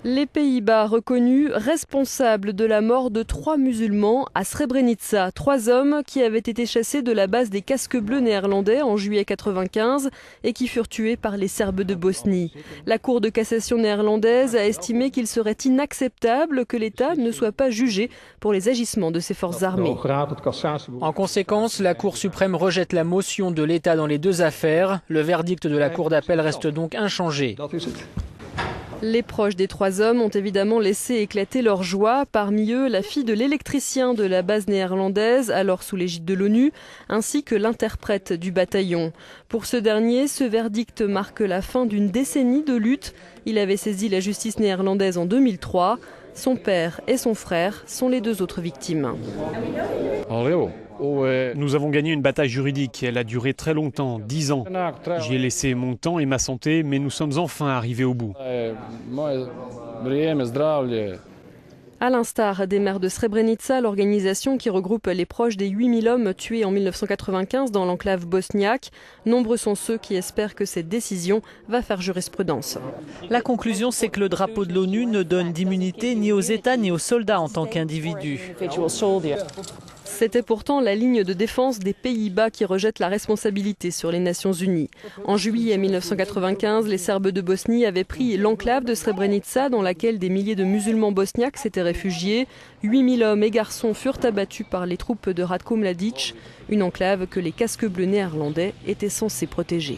Les Pays-Bas reconnus responsables de la mort de 3 musulmans à Srebrenica. 3 hommes qui avaient été chassés de la base des casques bleus néerlandais en juillet 1995 et qui furent tués par les Serbes de Bosnie. La Cour de cassation néerlandaise a estimé qu'il serait inacceptable que l'État ne soit pas jugé pour les agissements de ses forces armées. En conséquence, la Cour suprême rejette la motion de l'État dans les 2 affaires. Le verdict de la Cour d'appel reste donc inchangé. Les proches des 3 hommes ont évidemment laissé éclater leur joie, parmi eux la fille de l'électricien de la base néerlandaise, alors sous l'égide de l'ONU, ainsi que l'interprète du bataillon. Pour ce dernier, ce verdict marque la fin d'une décennie de lutte. Il avait saisi la justice néerlandaise en 2003. Son père et son frère sont les 2 autres victimes. Nous avons gagné une bataille juridique, elle a duré très longtemps, 10 ans. J'y ai laissé mon temps et ma santé, mais nous sommes enfin arrivés au bout. À l'instar des maires de Srebrenica, l'organisation qui regroupe les proches des 8000 hommes tués en 1995 dans l'enclave bosniaque, nombreux sont ceux qui espèrent que cette décision va faire jurisprudence. La conclusion, c'est que le drapeau de l'ONU ne donne d'immunité ni aux États ni aux soldats en tant qu'individus. C'était pourtant la ligne de défense des Pays-Bas qui rejette la responsabilité sur les Nations Unies. En juillet 1995, les Serbes de Bosnie avaient pris l'enclave de Srebrenica dans laquelle des milliers de musulmans bosniaques s'étaient réfugiés. 8000 hommes et garçons furent abattus par les troupes de Ratko Mladic, une enclave que les casques bleus néerlandais étaient censés protéger.